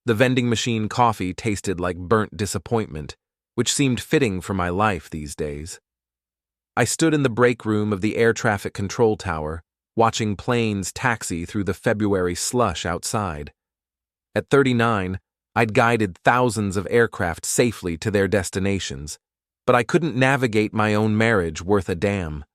The vending machine coffee tasted like burnt disappointment, which seemed fitting for my life these days. I stood in the break room of the air traffic control tower, watching planes taxi through the February slush outside. At 39, I'd guided thousands of aircraft safely to their destinations, but I couldn't navigate my own marriage worth a damn.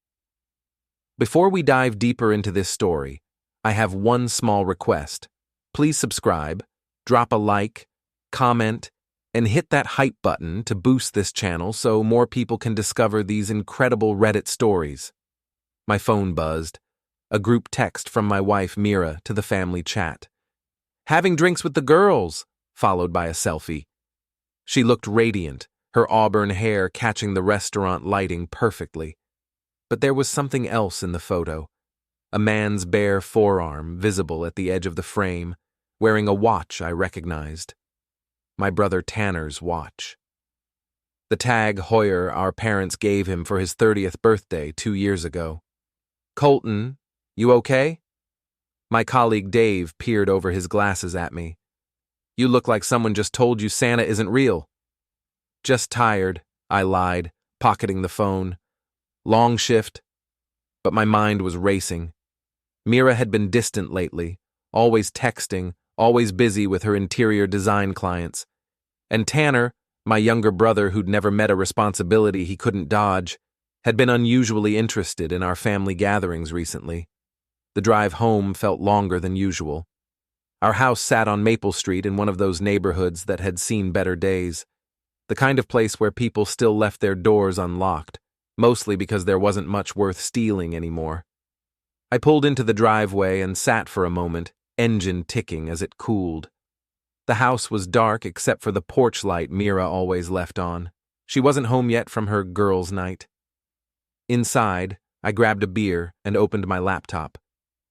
Before we dive deeper into this story, I have one small request. Please subscribe, drop a like, comment, and hit that hype button to boost this channel so more people can discover these incredible Reddit stories. My phone buzzed. A group text from my wife Mira to the family chat. "Having drinks with the girls," followed by a selfie. She looked radiant, her auburn hair catching the restaurant lighting perfectly. But there was something else in the photo. A man's bare forearm visible at the edge of the frame, wearing a watch I recognized. My brother Tanner's watch. The Tag Heuer our parents gave him for his 30th birthday 2 years ago. "Colton, you okay?" My colleague Dave peered over his glasses at me. "You look like someone just told you Santa isn't real." "Just tired," I lied, pocketing the phone. "Long shift." But my mind was racing. Mira had been distant lately, always texting, always busy with her interior design clients. And Tanner, my younger brother who'd never met a responsibility he couldn't dodge, had been unusually interested in our family gatherings recently. The drive home felt longer than usual. Our house sat on Maple Street in one of those neighborhoods that had seen better days. The kind of place where people still left their doors unlocked, mostly because there wasn't much worth stealing anymore. I pulled into the driveway and sat for a moment, engine ticking as it cooled. The house was dark except for the porch light Mira always left on. She wasn't home yet from her girls' night. Inside, I grabbed a beer and opened my laptop.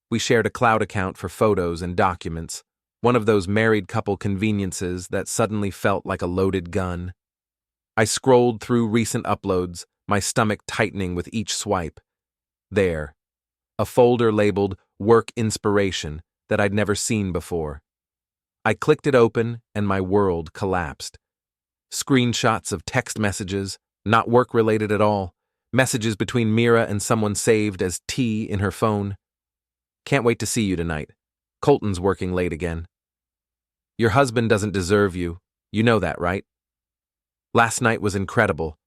We shared a cloud account for photos and documents, one of those married couple conveniences that suddenly felt like a loaded gun. I scrolled through recent uploads, my stomach tightening with each swipe. There, a folder labeled Work Inspiration that I'd never seen before. I clicked it open and my world collapsed. Screenshots of text messages, not work-related at all, messages between Mira and someone saved as T in her phone. "Can't wait to see you tonight. Colton's working late again. Your husband doesn't deserve you. You know that, right? Last night was incredible.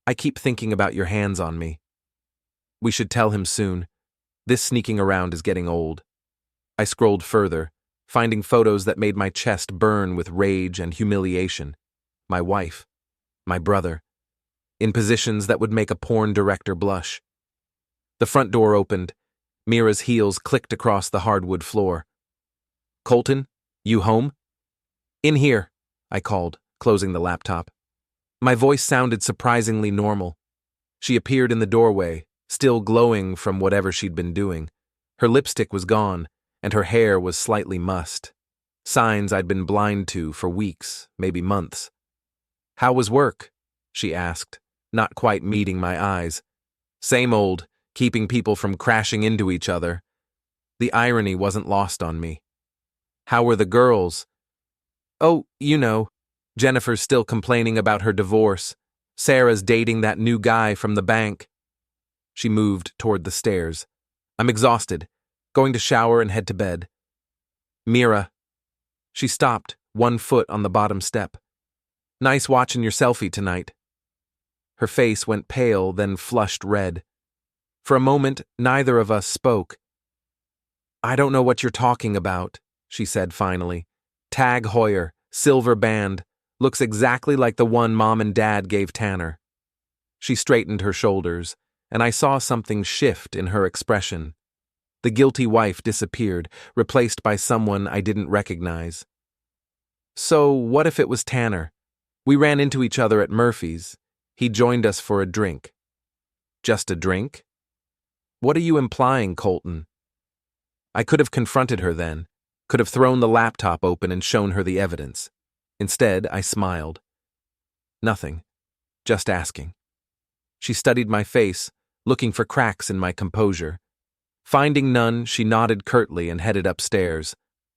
I keep thinking about your hands on me. We should tell him soon. This sneaking around is getting old." I scrolled further, finding photos that made my chest burn with rage and humiliation. My wife, my brother, in positions that would make a porn director blush. The front door opened. Mira's heels clicked across the hardwood floor. "Colton, you home?" "In here," I called, closing the laptop. My voice sounded surprisingly normal. She appeared in the doorway, still glowing from whatever she'd been doing. Her lipstick was gone, and her hair was slightly mussed. Signs I'd been blind to for weeks, maybe months. "How was work?" she asked, not quite meeting my eyes. "Same old, keeping people from crashing into each other." The irony wasn't lost on me. "How were the girls?" "Oh, you know. Jennifer's still complaining about her divorce. Sarah's dating that new guy from the bank." She moved toward the stairs. "I'm exhausted. Going to shower and head to bed." "Mira." She stopped, one foot on the bottom step. "Nice watching your selfie tonight." Her face went pale, then flushed red. For a moment, neither of us spoke. "I don't know what you're talking about," she said finally. "Tag Heuer, silver band, looks exactly like the one Mom and Dad gave Tanner." She straightened her shoulders, and I saw something shift in her expression. The guilty wife disappeared, replaced by someone I didn't recognize. "So what if it was Tanner? We ran into each other at Murphy's. He joined us for a drink." "Just a drink? What are you implying, Colton?" I could have confronted her then, could have thrown the laptop open and shown her the evidence. Instead, I smiled. "Nothing. Just asking." She studied my face, looking for cracks in my composure. Finding none, she nodded curtly and headed upstairs.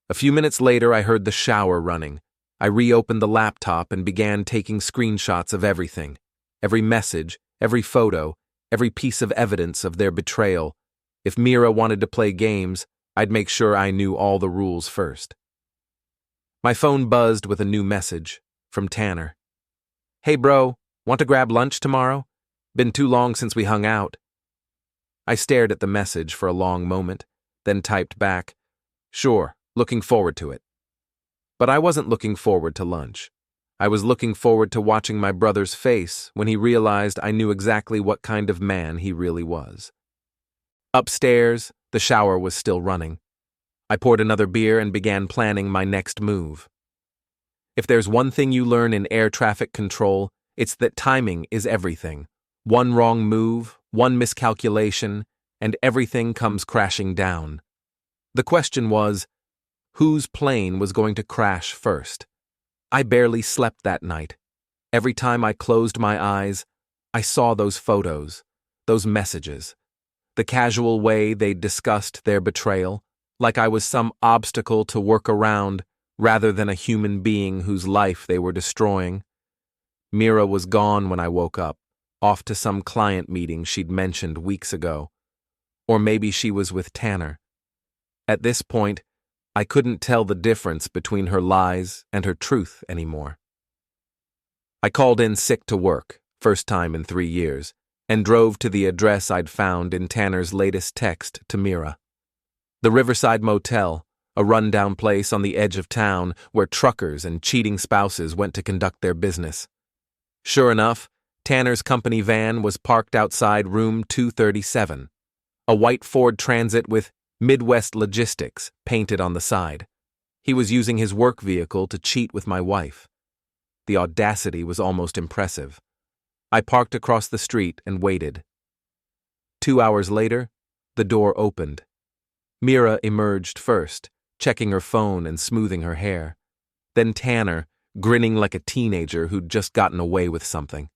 A few minutes later, I heard the shower running. I reopened the laptop and began taking screenshots of everything. Every message, every photo, every piece of evidence of their betrayal. If Mira wanted to play games, I'd make sure I knew all the rules first. My phone buzzed with a new message from Tanner. "Hey bro, want to grab lunch tomorrow? Been too long since we hung out." I stared at the message for a long moment, then typed back, "Sure, looking forward to it." But I wasn't looking forward to lunch. I was looking forward to watching my brother's face when he realized I knew exactly what kind of man he really was. Upstairs, the shower was still running. I poured another beer and began planning my next move. If there's one thing you learn in air traffic control, it's that timing is everything. One wrong move, one miscalculation, and everything comes crashing down. The question was, whose plane was going to crash first? I barely slept that night. Every time I closed my eyes, I saw those photos, those messages, the casual way they discussed their betrayal, like I was some obstacle to work around rather than a human being whose life they were destroying. Mira was gone when I woke up, off to some client meeting she'd mentioned weeks ago. Or maybe she was with Tanner. At this point, I couldn't tell the difference between her lies and her truth anymore. I called in sick to work, first time in 3 years, and drove to the address I'd found in Tanner's latest text to Mira. The Riverside Motel, a rundown place on the edge of town where truckers and cheating spouses went to conduct their business. Sure enough, Tanner's company van was parked outside room 237, a white Ford Transit with Midwest Logistics painted on the side. He was using his work vehicle to cheat with my wife. The audacity was almost impressive. I parked across the street and waited. 2 hours later, the door opened. Mira emerged first, checking her phone and smoothing her hair. Then Tanner, grinning like a teenager who'd just gotten away with something.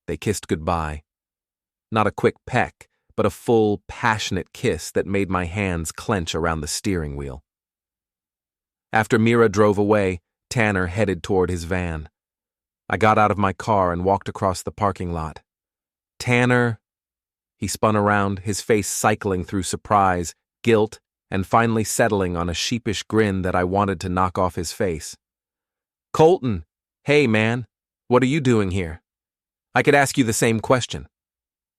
They kissed goodbye. Not a quick peck, but a full, passionate kiss that made my hands clench around the steering wheel. After Mira drove away, Tanner headed toward his van. I got out of my car and walked across the parking lot. "Tanner." He spun around, his face cycling through surprise, guilt, and finally settling on a sheepish grin that I wanted to knock off his face. "Colton, hey man, what are you doing here?" I could ask you the same question.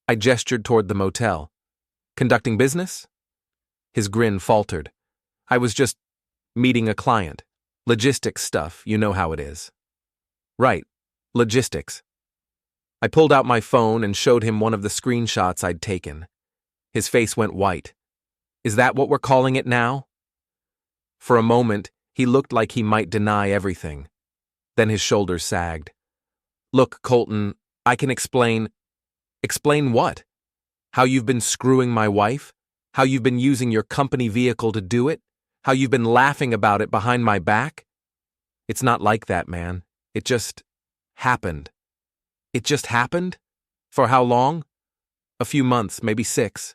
I gestured toward the motel. "Conducting business?" His grin faltered. "I was just meeting a client. Logistics stuff, you know how it is." "Right, logistics." I pulled out my phone and showed him one of the screenshots I'd taken. His face went white. "Is that what we're calling it now?" For a moment, he looked like he might deny everything. Then his shoulders sagged. "Look, Colton, I can explain." "Explain what? How you've been screwing my wife? How you've been using your company vehicle to do it? How you've been laughing about it behind my back?" "It's not like that, man. It just happened." "It just happened? For how long?" "A few months, maybe 6.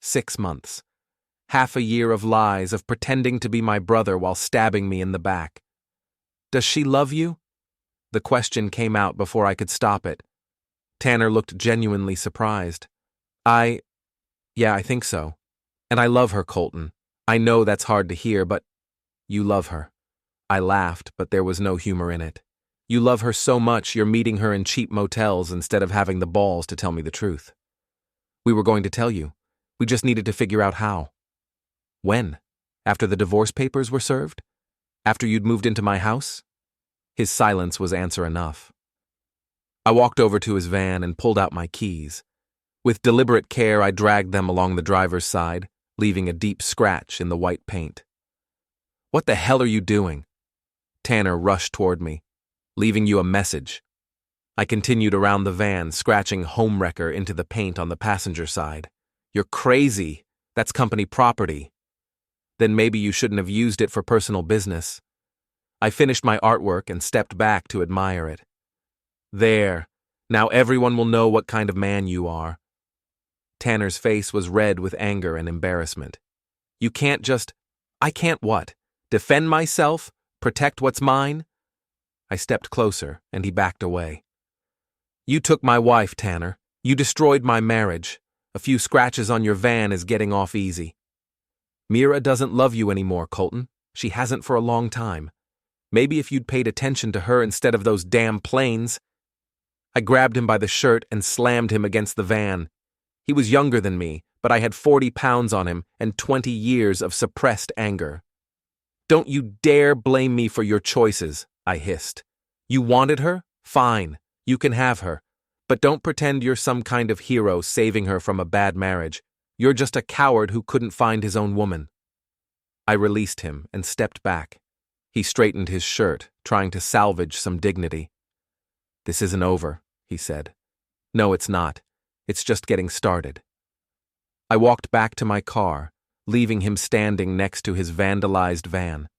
6 months. Half a year of lies, of pretending to be my brother while stabbing me in the back." "Does she love you?" The question came out before I could stop it. Tanner looked genuinely surprised. Yeah, I think so. And I love her, Colton. I know that's hard to hear, but you love her." I laughed, but there was no humor in it. "You love her so much you're meeting her in cheap motels instead of having the balls to tell me the truth." "We were going to tell you. We just needed to figure out how." "When? After the divorce papers were served? After you'd moved into my house?" His silence was answer enough. I walked over to his van and pulled out my keys. With deliberate care, I dragged them along the driver's side, leaving a deep scratch in the white paint. "What the hell are you doing?" Tanner rushed toward me. "Leaving you a message." I continued around the van, scratching homewrecker into the paint on the passenger side. "You're crazy. That's company property." "Then maybe you shouldn't have used it for personal business." I finished my artwork and stepped back to admire it. "There. Now everyone will know what kind of man you are." Tanner's face was red with anger and embarrassment. "You can't just—" "I can't what? Defend myself? Protect what's mine? I stepped closer, and he backed away. You took my wife, Tanner. You destroyed my marriage. A few scratches on your van is getting off easy. Mira doesn't love you anymore, Colton. She hasn't for a long time. Maybe if you'd paid attention to her instead of those damn planes. I grabbed him by the shirt and slammed him against the van. He was younger than me, but I had 40 pounds on him and 20 years of suppressed anger. Don't you dare blame me for your choices, I hissed. You wanted her? Fine, you can have her. But don't pretend you're some kind of hero saving her from a bad marriage. You're just a coward who couldn't find his own woman. I released him and stepped back. He straightened his shirt, trying to salvage some dignity. This isn't over, he said. No, it's not. It's just getting started. I walked back to my car, leaving him standing next to his vandalized van.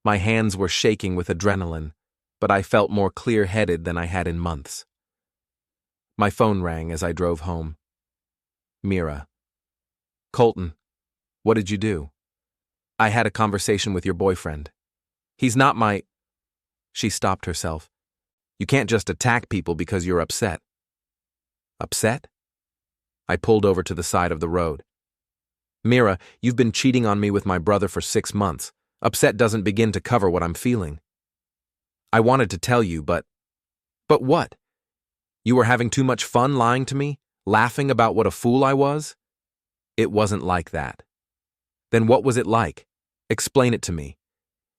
My hands were shaking with adrenaline, but I felt more clear-headed than I had in months. My phone rang as I drove home. Mira. Colton, what did you do? I had a conversation with your boyfriend. He's not my... She stopped herself. You can't just attack people because you're upset. Upset? I pulled over to the side of the road. Mira, you've been cheating on me with my brother for 6 months. Upset doesn't begin to cover what I'm feeling. I wanted to tell you, but... But what? You were having too much fun lying to me? Laughing about what a fool I was? It wasn't like that. Then what was it like? Explain it to me.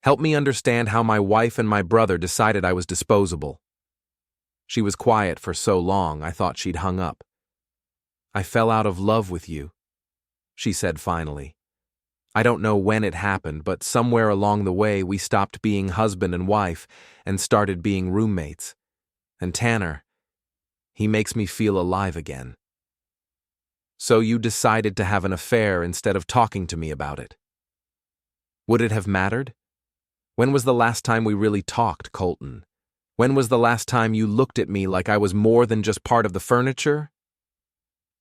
Help me understand how my wife and my brother decided I was disposable. She was quiet for so long, I thought she'd hung up. I fell out of love with you, she said finally. I don't know when it happened, but somewhere along the way we stopped being husband and wife and started being roommates. And Tanner, he makes me feel alive again. So you decided to have an affair instead of talking to me about it. Would it have mattered? When was the last time we really talked, Colton? When was the last time you looked at me like I was more than just part of the furniture?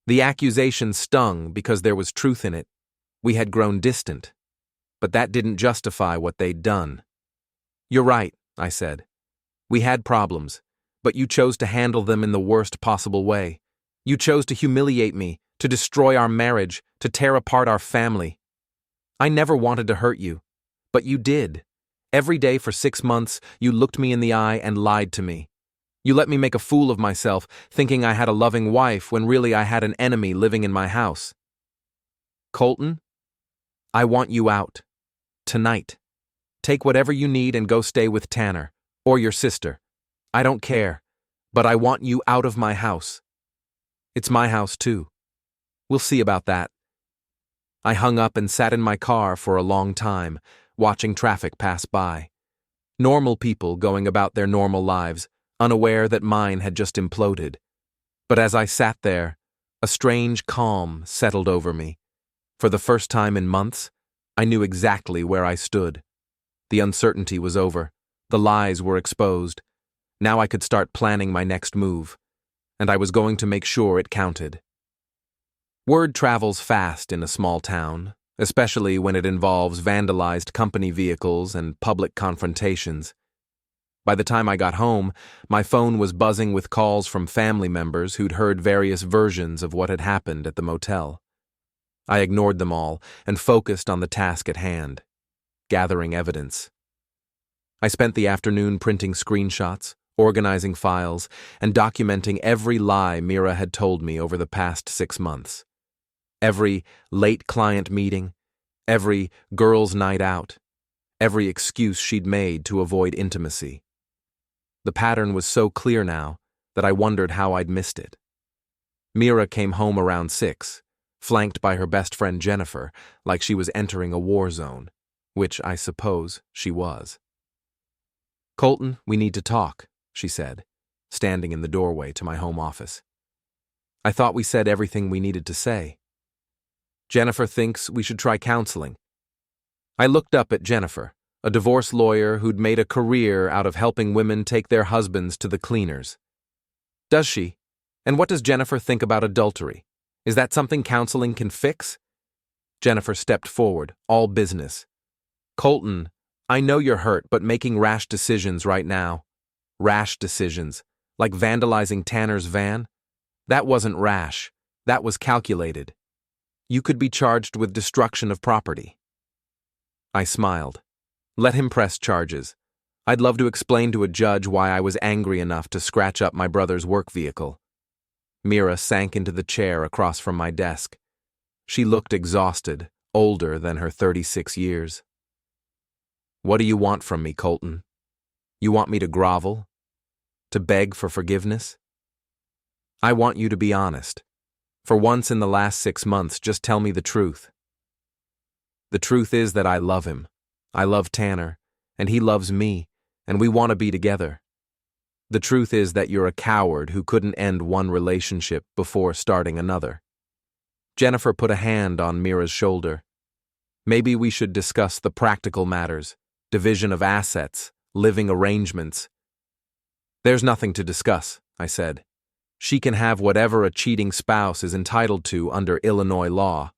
The accusation stung because there was truth in it. We had grown distant. But that didn't justify what they'd done. You're right, I said. We had problems, but you chose to handle them in the worst possible way. You chose to humiliate me, to destroy our marriage, to tear apart our family. I never wanted to hurt you, but you did. Every day for 6 months, you looked me in the eye and lied to me. You let me make a fool of myself, thinking I had a loving wife when really I had an enemy living in my house. Colton, I want you out. Tonight. Take whatever you need and go stay with Tanner, or your sister. I don't care, but I want you out of my house. It's my house too. We'll see about that. I hung up and sat in my car for a long time, watching traffic pass by. Normal people going about their normal lives, unaware that mine had just imploded. But as I sat there, a strange calm settled over me. For the first time in months, I knew exactly where I stood. The uncertainty was over. The lies were exposed. Now I could start planning my next move, and I was going to make sure it counted. Word travels fast in a small town, especially when it involves vandalized company vehicles and public confrontations. By the time I got home, my phone was buzzing with calls from family members who'd heard various versions of what had happened at the motel. I ignored them all and focused on the task at hand, gathering evidence. I spent the afternoon printing screenshots, organizing files, and documenting every lie Mira had told me over the past 6 months. Every late client meeting, every girls' night out, every excuse she'd made to avoid intimacy. The pattern was so clear now that I wondered how I'd missed it. Mira came home around 6, flanked by her best friend Jennifer, like she was entering a war zone, which I suppose she was. Colton, we need to talk, she said, standing in the doorway to my home office. I thought we said everything we needed to say. Jennifer thinks we should try counseling. I looked up at Jennifer, a divorce lawyer who'd made a career out of helping women take their husbands to the cleaners. Does she? And what does Jennifer think about adultery? Is that something counseling can fix? Jennifer stepped forward, all business. Colton, I know you're hurt, but making rash decisions right now. Rash decisions. Like vandalizing Tanner's van? That wasn't rash. That was calculated. You could be charged with destruction of property. I smiled. Let him press charges. I'd love to explain to a judge why I was angry enough to scratch up my brother's work vehicle. Mira sank into the chair across from my desk. She looked exhausted, older than her 36 years. What do you want from me, Colton? You want me to grovel? To beg for forgiveness? I want you to be honest. For once in the last 6 months, just tell me the truth. The truth is that I love him. I love Tanner, and he loves me, and we want to be together. The truth is that you're a coward who couldn't end one relationship before starting another. Jennifer put a hand on Mira's shoulder. Maybe we should discuss the practical matters, division of assets, living arrangements. There's nothing to discuss, I said. She can have whatever a cheating spouse is entitled to under Illinois law,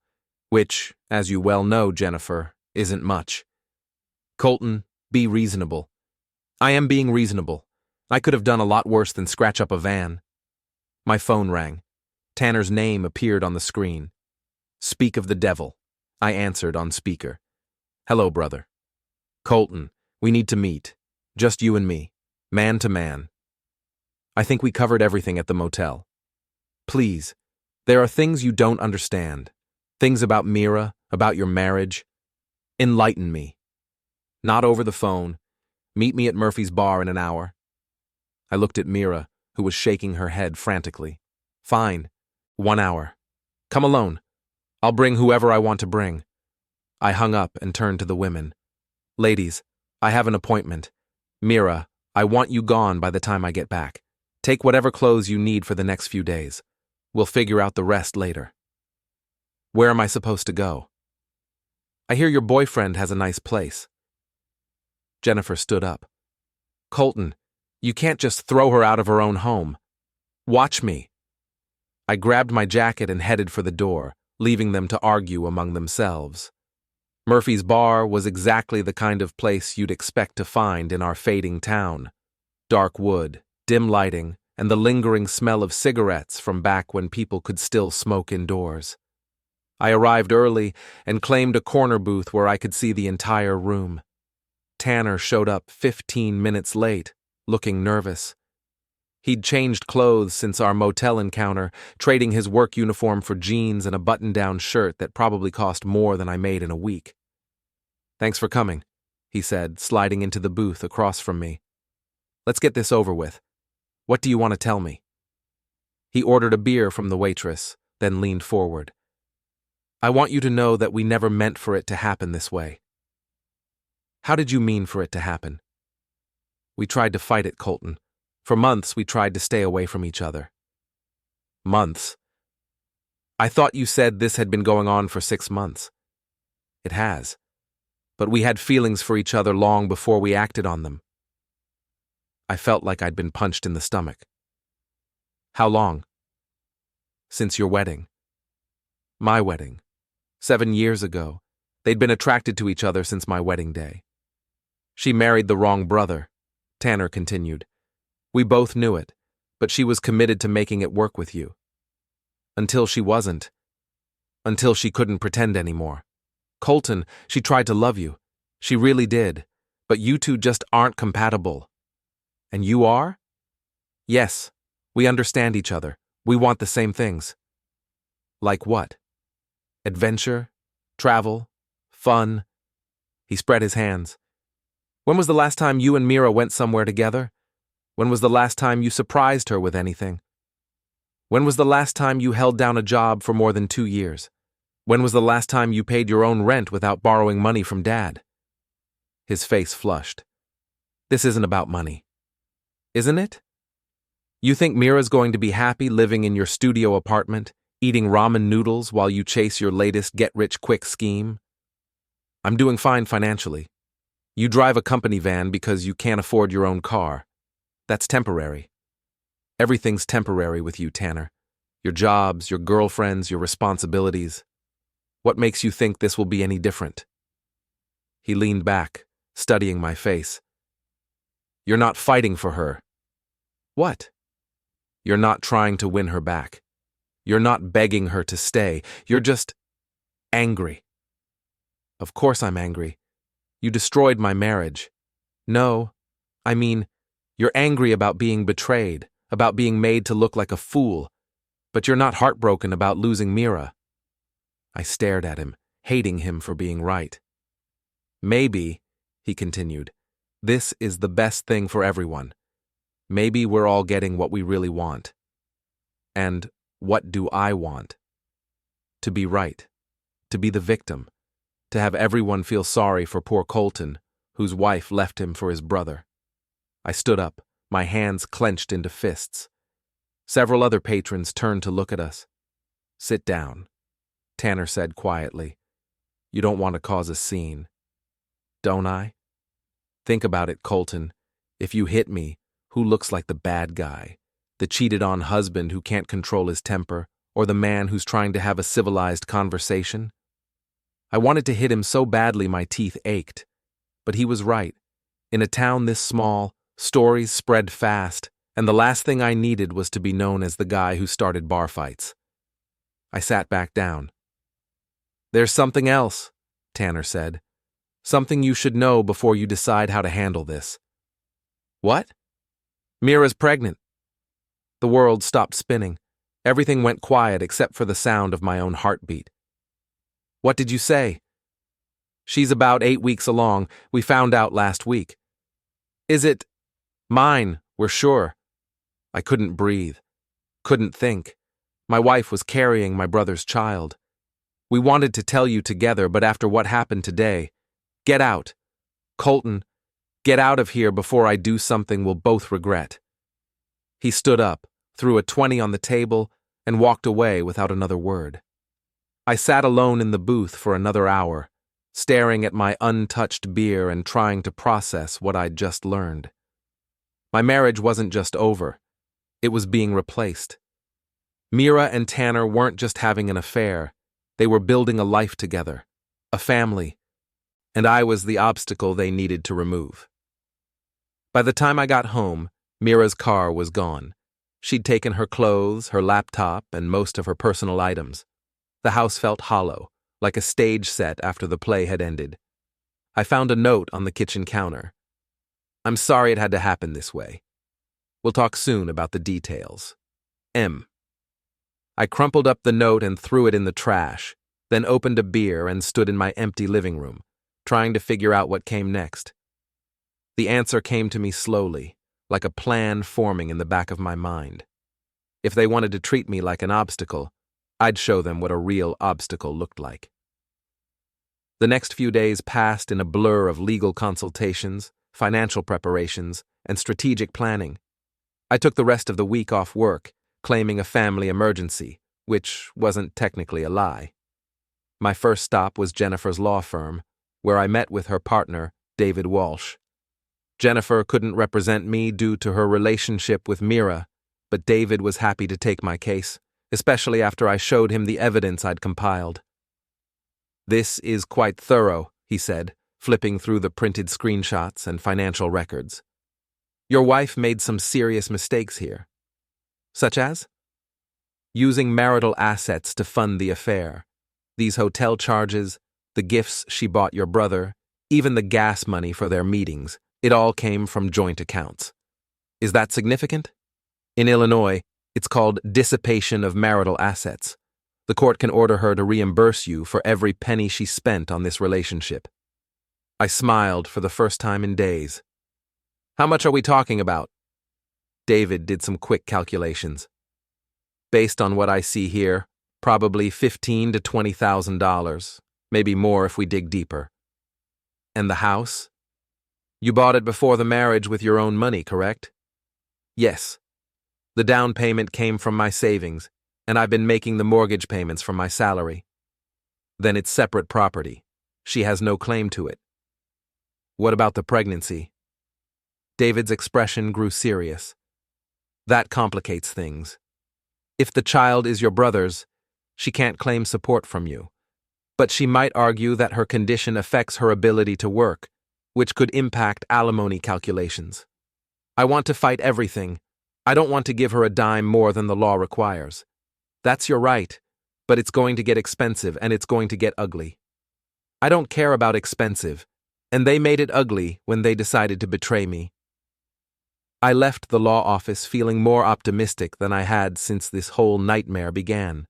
which, as you well know, Jennifer, isn't much. Colton, be reasonable. I am being reasonable. I could have done a lot worse than scratch up a van. My phone rang. Tanner's name appeared on the screen. Speak of the devil. I answered on speaker. Hello, brother. Colton, we need to meet. Just you and me. Man to man. I think we covered everything at the motel. Please, there are things you don't understand. Things about Mira, about your marriage. Enlighten me. Not over the phone. Meet me at Murphy's bar in an hour. I looked at Mira, who was shaking her head frantically. Fine. 1 hour. Come alone. I'll bring whoever I want to bring. I hung up and turned to the women. Ladies, I have an appointment. Mira, I want you gone by the time I get back. Take whatever clothes you need for the next few days. We'll figure out the rest later. Where am I supposed to go? I hear your boyfriend has a nice place. Jennifer stood up. Colton, you can't just throw her out of her own home. Watch me. I grabbed my jacket and headed for the door, leaving them to argue among themselves. Murphy's bar was exactly the kind of place you'd expect to find in our fading town. Dark wood, dim lighting, and the lingering smell of cigarettes from back when people could still smoke indoors. I arrived early and claimed a corner booth where I could see the entire room. Tanner showed up 15 minutes late, looking nervous. He'd changed clothes since our motel encounter, trading his work uniform for jeans and a button-down shirt that probably cost more than I made in a week. Thanks for coming, he said, sliding into the booth across from me. Let's get this over with. What do you want to tell me? He ordered a beer from the waitress, then leaned forward. I want you to know that we never meant for it to happen this way. How did you mean for it to happen? We tried to fight it, Colton. For months, we tried to stay away from each other. Months? I thought you said this had been going on for 6 months. It has. But we had feelings for each other long before we acted on them. I felt like I'd been punched in the stomach. How long? Since your wedding. My wedding. 7 years ago. They'd been attracted to each other since my wedding day. She married the wrong brother, Tanner continued. We both knew it, but she was committed to making it work with you. Until she wasn't. Until she couldn't pretend anymore. Colton, she tried to love you. She really did. But you two just aren't compatible. And you are? Yes, we understand each other. We want the same things. Like what? Adventure? Travel? Fun? He spread his hands. When was the last time you and Mira went somewhere together? When was the last time you surprised her with anything? When was the last time you held down a job for more than 2 years? When was the last time you paid your own rent without borrowing money from Dad? His face flushed. This isn't about money. Isn't it? You think Mira's going to be happy living in your studio apartment, eating ramen noodles while you chase your latest get-rich-quick scheme? I'm doing fine financially. You drive a company van because you can't afford your own car. That's temporary. Everything's temporary with you, Tanner. Your jobs, your girlfriends, your responsibilities. What makes you think this will be any different? He leaned back, studying my face. You're not fighting for her. What? You're not trying to win her back. You're not begging her to stay. You're just angry. Of course I'm angry. You destroyed my marriage. No, I mean, you're angry about being betrayed, about being made to look like a fool, but you're not heartbroken about losing Mira. I stared at him, hating him for being right. Maybe, he continued, this is the best thing for everyone. Maybe we're all getting what we really want. And what do I want? To be right, to be the victim, to have everyone feel sorry for poor Colton, whose wife left him for his brother. I stood up, my hands clenched into fists. Several other patrons turned to look at us. Sit down, Tanner said quietly. You don't want to cause a scene. Don't I? Think about it, Colton. If you hit me, who looks like the bad guy? The cheated-on husband who can't control his temper, or the man who's trying to have a civilized conversation? I wanted to hit him so badly my teeth ached. But he was right. In a town this small, stories spread fast, and the last thing I needed was to be known as the guy who started bar fights. I sat back down. There's something else, Tanner said. Something you should know before you decide how to handle this. What? Mira's pregnant. The world stopped spinning. Everything went quiet except for the sound of my own heartbeat. What did you say? She's about 8 weeks along. We found out last week. Is it? Mine, we're sure. I couldn't breathe. Couldn't think. My wife was carrying my brother's child. We wanted to tell you together, but after what happened today, get out. Colton, get out of here before I do something we'll both regret. He stood up, threw a 20 on the table, and walked away without another word. I sat alone in the booth for another hour, staring at my untouched beer and trying to process what I'd just learned. My marriage wasn't just over. It was being replaced. Mira and Tanner weren't just having an affair. They were building a life together, a family, and I was the obstacle they needed to remove. By the time I got home, Mira's car was gone. She'd taken her clothes, her laptop, and most of her personal items. The house felt hollow, like a stage set after the play had ended. I found a note on the kitchen counter. I'm sorry it had to happen this way. We'll talk soon about the details. M. I crumpled up the note and threw it in the trash, then opened a beer and stood in my empty living room, trying to figure out what came next. The answer came to me slowly, like a plan forming in the back of my mind. If they wanted to treat me like an obstacle, I'd show them what a real obstacle looked like. The next few days passed in a blur of legal consultations, financial preparations, and strategic planning. I took the rest of the week off work, claiming a family emergency, which wasn't technically a lie. My first stop was Jennifer's law firm, where I met with her partner, David Walsh. Jennifer couldn't represent me due to her relationship with Mira, but David was happy to take my case, especially after I showed him the evidence I'd compiled. This is quite thorough, he said, flipping through the printed screenshots and financial records. Your wife made some serious mistakes here. Such as? Using marital assets to fund the affair. These hotel charges, the gifts she bought your brother, even the gas money for their meetings, it all came from joint accounts. Is that significant? In Illinois, it's called dissipation of marital assets. The court can order her to reimburse you for every penny she spent on this relationship. I smiled for the first time in days. How much are we talking about? David did some quick calculations. Based on what I see here, probably $15,000 to $20,000, maybe more if we dig deeper. And the house? You bought it before the marriage with your own money, correct? Yes. The down payment came from my savings, and I've been making the mortgage payments from my salary. Then it's separate property. She has no claim to it. What about the pregnancy? David's expression grew serious. That complicates things. If the child is your brother's, she can't claim support from you. But she might argue that her condition affects her ability to work, which could impact alimony calculations. I want to fight everything. I don't want to give her a dime more than the law requires. That's your right, but it's going to get expensive and it's going to get ugly. I don't care about expensive, and they made it ugly when they decided to betray me. I left the law office feeling more optimistic than I had since this whole nightmare began.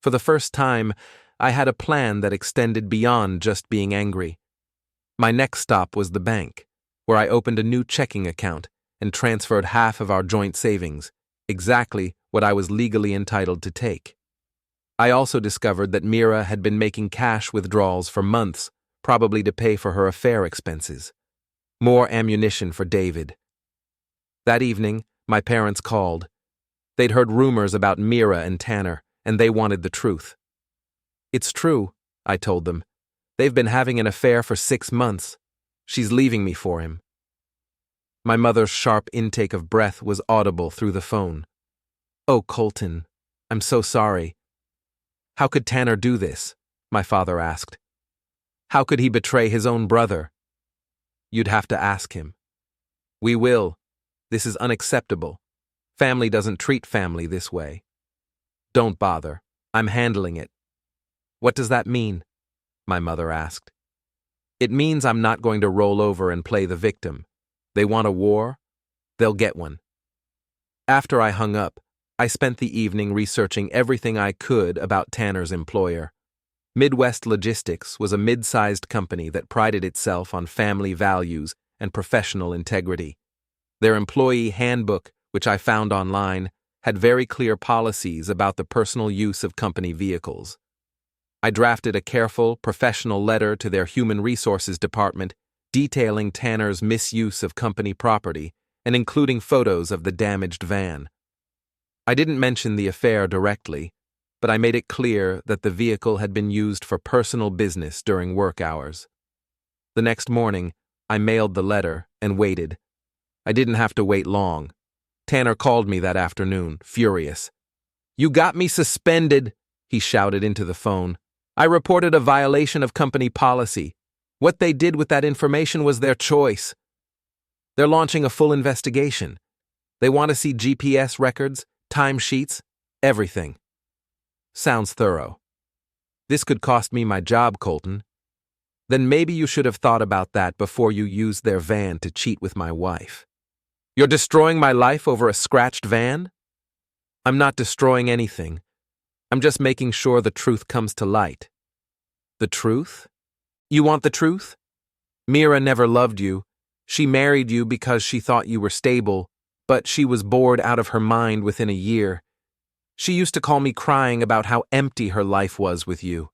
For the first time, I had a plan that extended beyond just being angry. My next stop was the bank, where I opened a new checking account and transferred half of our joint savings, exactly what I was legally entitled to take. I also discovered that Mira had been making cash withdrawals for months, probably to pay for her affair expenses. More ammunition for David. That evening, my parents called. They'd heard rumors about Mira and Tanner, and they wanted the truth. It's true, I told them. They've been having an affair for 6 months. She's leaving me for him. My mother's sharp intake of breath was audible through the phone. Oh, Colton, I'm so sorry. How could Tanner do this? My father asked. How could he betray his own brother? You'd have to ask him. We will. This is unacceptable. Family doesn't treat family this way. Don't bother. I'm handling it. What does that mean? My mother asked. It means I'm not going to roll over and play the victim. They want a war? They'll get one. After I hung up, I spent the evening researching everything I could about Tanner's employer. Midwest Logistics was a mid-sized company that prided itself on family values and professional integrity. Their employee handbook, which I found online, had very clear policies about the personal use of company vehicles. I drafted a careful, professional letter to their human resources department detailing Tanner's misuse of company property and including photos of the damaged van. I didn't mention the affair directly, but I made it clear that the vehicle had been used for personal business during work hours. The next morning, I mailed the letter and waited. I didn't have to wait long. Tanner called me that afternoon, furious. You got me suspended, he shouted into the phone. I reported a violation of company policy. What they did with that information was their choice. They're launching a full investigation. They want to see GPS records, timesheets, everything. Sounds thorough. This could cost me my job, Colton. Then maybe you should have thought about that before you used their van to cheat with my wife. You're destroying my life over a scratched van? I'm not destroying anything. I'm just making sure the truth comes to light. The truth? You want the truth? Mira never loved you. She married you because she thought you were stable, but she was bored out of her mind within a year. She used to call me crying about how empty her life was with you.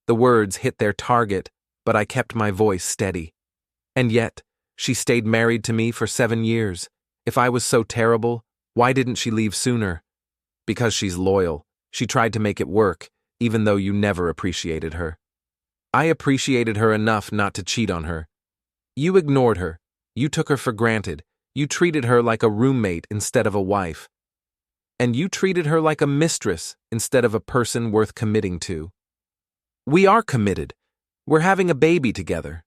The words hit their target, but I kept my voice steady. And yet, she stayed married to me for 7 years. If I was so terrible, why didn't she leave sooner? Because she's loyal. She tried to make it work, even though you never appreciated her. I appreciated her enough not to cheat on her. You ignored her. You took her for granted. You treated her like a roommate instead of a wife. And you treated her like a mistress instead of a person worth committing to. We are committed. We're having a baby together.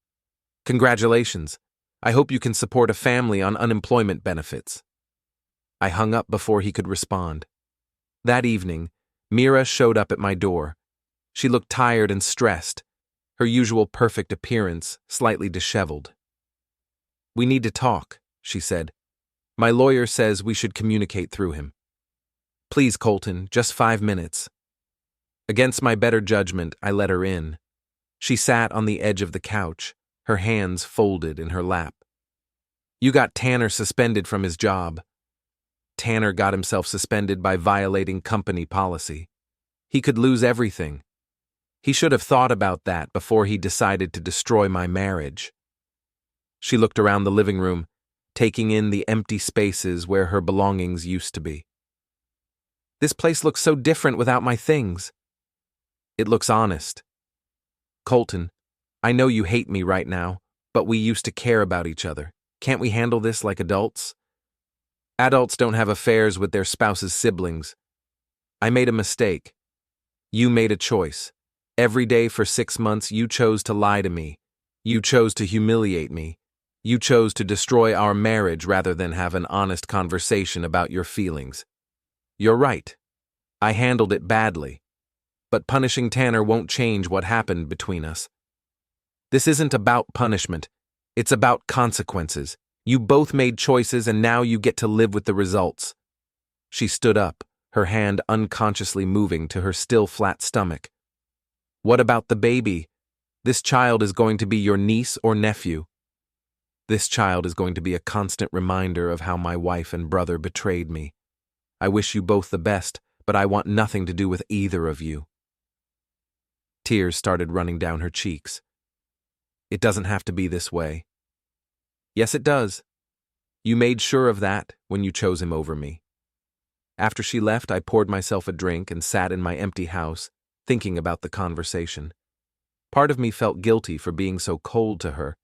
Congratulations. I hope you can support a family on unemployment benefits. I hung up before he could respond. That evening, Mira showed up at my door. She looked tired and stressed, her usual perfect appearance slightly disheveled. We need to talk, she said. My lawyer says we should communicate through him. Please, Colton, just 5 minutes. Against my better judgment, I let her in. She sat on the edge of the couch, her hands folded in her lap. You got Tanner suspended from his job. Tanner got himself suspended by violating company policy. He could lose everything. He should have thought about that before he decided to destroy my marriage. She looked around the living room, taking in the empty spaces where her belongings used to be. This place looks so different without my things. It looks honest. Colton, I know you hate me right now, but we used to care about each other. Can't we handle this like adults? Adults don't have affairs with their spouse's siblings. I made a mistake. You made a choice. Every day for 6 months you chose to lie to me. You chose to humiliate me. You chose to destroy our marriage rather than have an honest conversation about your feelings. You're right. I handled it badly. But punishing Tanner won't change what happened between us. This isn't about punishment. It's about consequences. You both made choices and now you get to live with the results. She stood up, her hand unconsciously moving to her still flat stomach. What about the baby? This child is going to be your niece or nephew. This child is going to be a constant reminder of how my wife and brother betrayed me. I wish you both the best, but I want nothing to do with either of you. Tears started running down her cheeks. It doesn't have to be this way. Yes, it does. You made sure of that when you chose him over me. After she left, I poured myself a drink and sat in my empty house, thinking about the conversation. Part of me felt guilty for being so cold to her,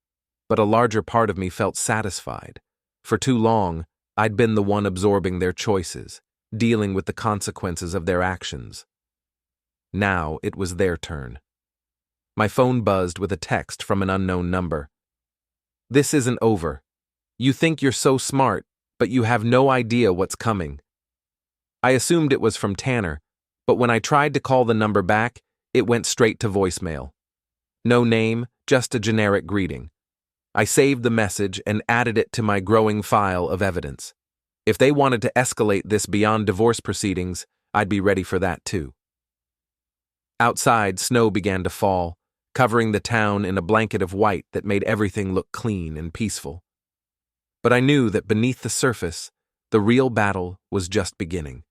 but a larger part of me felt satisfied. For too long, I'd been the one absorbing their choices, dealing with the consequences of their actions. Now it was their turn. My phone buzzed with a text from an unknown number. This isn't over. You think you're so smart, but you have no idea what's coming. I assumed it was from Tanner, but when I tried to call the number back, it went straight to voicemail. No name, just a generic greeting. I saved the message and added it to my growing file of evidence. If they wanted to escalate this beyond divorce proceedings, I'd be ready for that too. Outside, snow began to fall, covering the town in a blanket of white that made everything look clean and peaceful. But I knew that beneath the surface, the real battle was just beginning.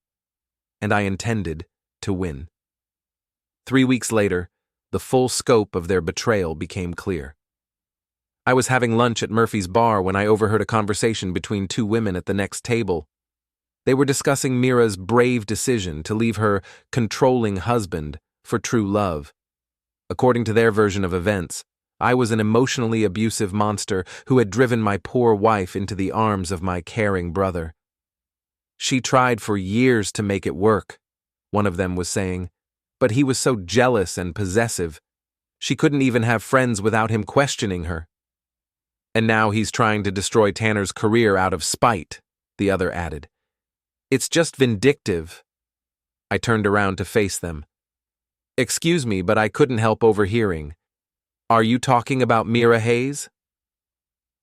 And I intended to win. 3 weeks later, the full scope of their betrayal became clear. I was having lunch at Murphy's bar when I overheard a conversation between two women at the next table. They were discussing Mira's brave decision to leave her controlling husband for true love. According to their version of events, I was an emotionally abusive monster who had driven my poor wife into the arms of my caring brother. She tried for years to make it work, one of them was saying, but he was so jealous and possessive. She couldn't even have friends without him questioning her. And now he's trying to destroy Tanner's career out of spite, the other added. It's just vindictive. I turned around to face them. Excuse me, but I couldn't help overhearing. Are you talking about Mira Hayes?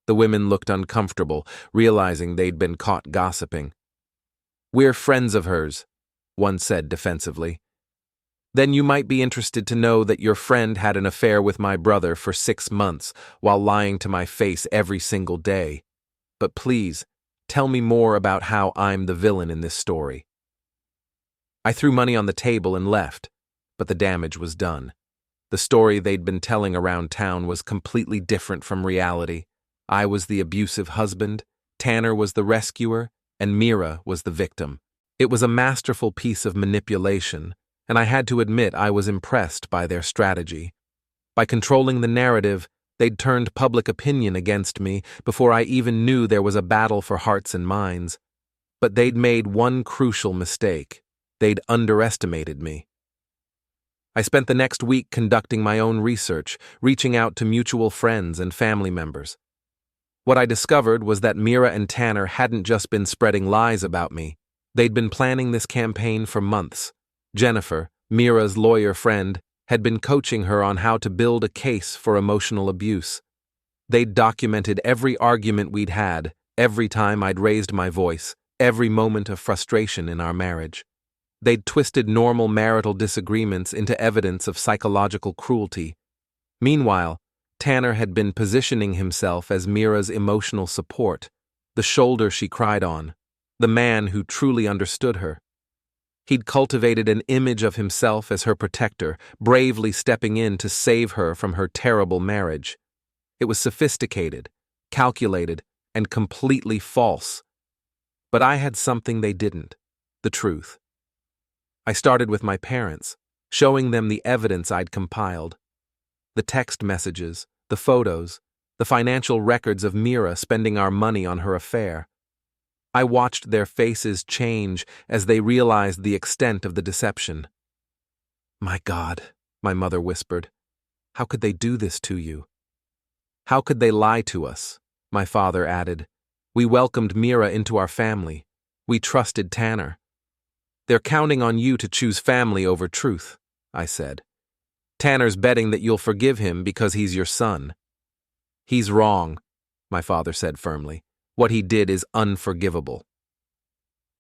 The women looked uncomfortable, realizing they'd been caught gossiping. We're friends of hers, one said defensively. Then you might be interested to know that your friend had an affair with my brother for 6 months while lying to my face every single day. But please, tell me more about how I'm the villain in this story. I threw money on the table and left, but the damage was done. The story they'd been telling around town was completely different from reality. I was the abusive husband, Tanner was the rescuer, and Mira was the victim. It was a masterful piece of manipulation, and I had to admit I was impressed by their strategy. By controlling the narrative, they'd turned public opinion against me before I even knew there was a battle for hearts and minds. But they'd made one crucial mistake. They'd underestimated me. I spent the next week conducting my own research, reaching out to mutual friends and family members. What I discovered was that Mira and Tanner hadn't just been spreading lies about me. They'd been planning this campaign for months. Jennifer, Mira's lawyer friend, had been coaching her on how to build a case for emotional abuse. They'd documented every argument we'd had, every time I'd raised my voice, every moment of frustration in our marriage. They'd twisted normal marital disagreements into evidence of psychological cruelty. Meanwhile, Tanner had been positioning himself as Mira's emotional support, the shoulder she cried on, the man who truly understood her. He'd cultivated an image of himself as her protector, bravely stepping in to save her from her terrible marriage. It was sophisticated, calculated, and completely false. But I had something they didn't, the truth. I started with my parents, showing them the evidence I'd compiled. The text messages, the photos, the financial records of Mira spending our money on her affair. I watched their faces change as they realized the extent of the deception. My God, my mother whispered, how could they do this to you? How could they lie to us? My father added. We welcomed Mira into our family. We trusted Tanner. They're counting on you to choose family over truth, I said. Tanner's betting that you'll forgive him because he's your son. He's wrong, my father said firmly. What he did is unforgivable.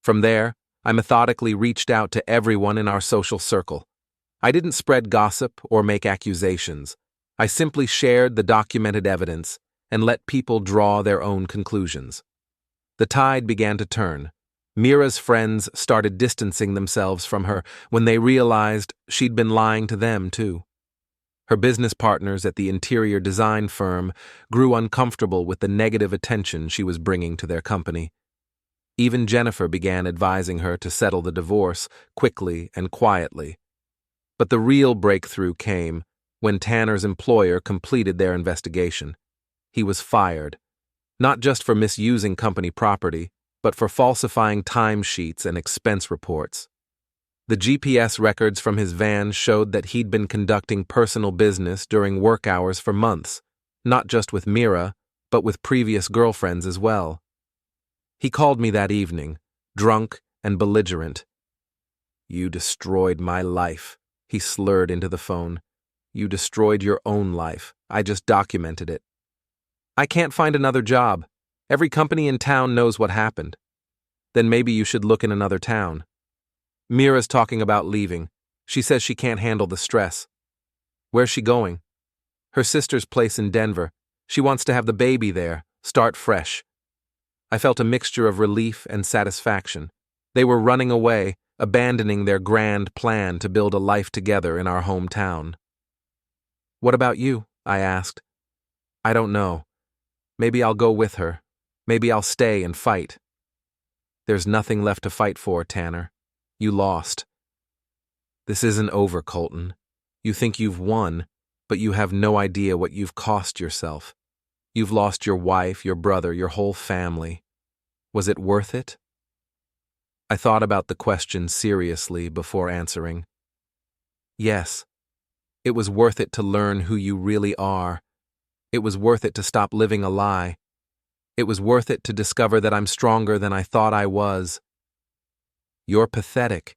From there, I methodically reached out to everyone in our social circle. I didn't spread gossip or make accusations. I simply shared the documented evidence and let people draw their own conclusions. The tide began to turn. Mira's friends started distancing themselves from her when they realized she'd been lying to them, too. Her business partners at the interior design firm grew uncomfortable with the negative attention she was bringing to their company. Even Jennifer began advising her to settle the divorce quickly and quietly. But the real breakthrough came when Tanner's employer completed their investigation. He was fired, not just for misusing company property, but for falsifying timesheets and expense reports. The GPS records from his van showed that he'd been conducting personal business during work hours for months, not just with Mira, but with previous girlfriends as well. He called me that evening, drunk and belligerent. You destroyed my life, he slurred into the phone. You destroyed your own life. I just documented it. I can't find another job. Every company in town knows what happened. Then maybe you should look in another town. Mira's talking about leaving. She says she can't handle the stress. Where's she going? Her sister's place in Denver. She wants to have the baby there, start fresh. I felt a mixture of relief and satisfaction. They were running away, abandoning their grand plan to build a life together in our hometown. What about you? I asked. I don't know. Maybe I'll go with her. Maybe I'll stay and fight. There's nothing left to fight for, Tanner. You lost. This isn't over, Colton. You think you've won, but you have no idea what you've cost yourself. You've lost your wife, your brother, your whole family. Was it worth it? I thought about the question seriously before answering. Yes. It was worth it to learn who you really are. It was worth it to stop living a lie. It was worth it to discover that I'm stronger than I thought I was. You're pathetic.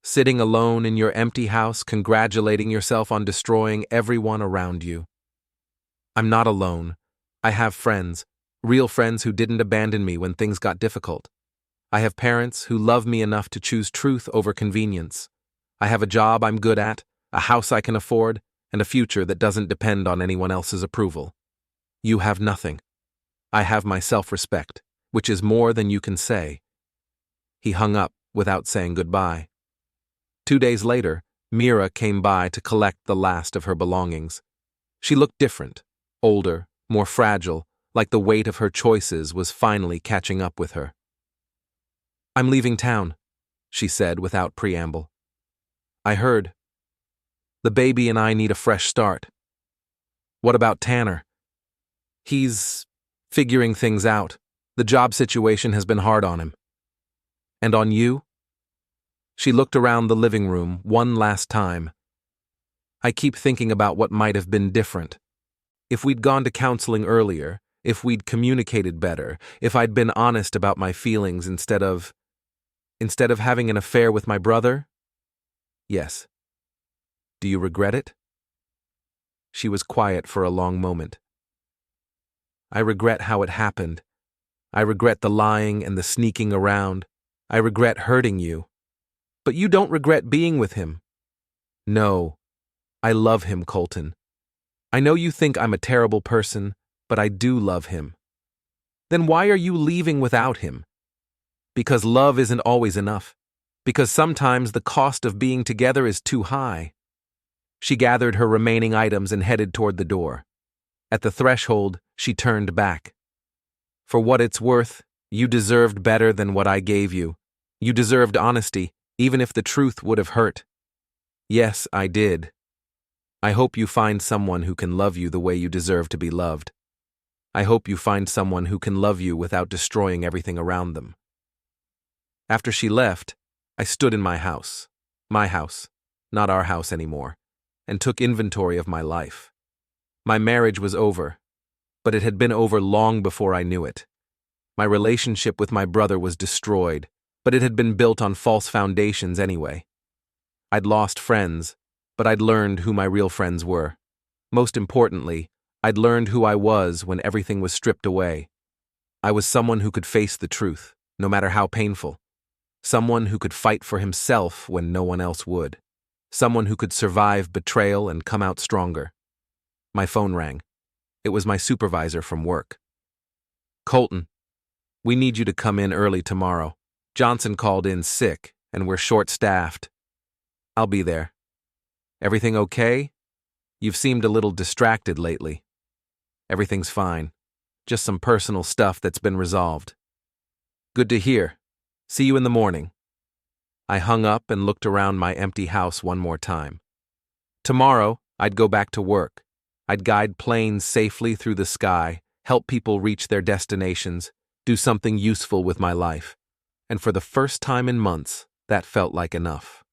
Sitting alone in your empty house, congratulating yourself on destroying everyone around you. I'm not alone. I have friends, real friends who didn't abandon me when things got difficult. I have parents who love me enough to choose truth over convenience. I have a job I'm good at, a house I can afford, and a future that doesn't depend on anyone else's approval. You have nothing. I have my self-respect, which is more than you can say. He hung up without saying goodbye. 2 days later, Mira came by to collect the last of her belongings. She looked different, older, more fragile, like the weight of her choices was finally catching up with her. I'm leaving town, she said without preamble. I heard. The baby and I need a fresh start. What about Tanner? He's figuring things out. The job situation has been hard on him. And on you? She looked around the living room one last time. I keep thinking about what might have been different. If we'd gone to counseling earlier, if we'd communicated better, if I'd been honest about my feelings instead of having an affair with my brother? Yes. Do you regret it? She was quiet for a long moment. I regret how it happened. I regret the lying and the sneaking around. I regret hurting you. But you don't regret being with him. No. I love him, Colton. I know you think I'm a terrible person, but I do love him. Then why are you leaving without him? Because love isn't always enough. Because sometimes the cost of being together is too high. She gathered her remaining items and headed toward the door. At the threshold, she turned back. For what it's worth, you deserved better than what I gave you. You deserved honesty, even if the truth would have hurt. Yes, I did. I hope you find someone who can love you the way you deserve to be loved. I hope you find someone who can love you without destroying everything around them. After she left, I stood in my house, not our house anymore, and took inventory of my life. My marriage was over. but it had been over long before I knew it. My relationship with my brother was destroyed, but it had been built on false foundations anyway. I'd lost friends, but I'd learned who my real friends were. Most importantly, I'd learned who I was when everything was stripped away. I was someone who could face the truth, no matter how painful. Someone who could fight for himself when no one else would. Someone who could survive betrayal and come out stronger. My phone rang. It was my supervisor from work. "Colton, we need you to come in early tomorrow. Johnson called in sick, and we're short-staffed." "I'll be there." "Everything okay? You've seemed a little distracted lately." "Everything's fine. Just some personal stuff that's been resolved." "Good to hear. See you in the morning." I hung up and looked around my empty house one more time. Tomorrow, I'd go back to work. I'd guide planes safely through the sky, help people reach their destinations, do something useful with my life. And for the first time in months, that felt like enough.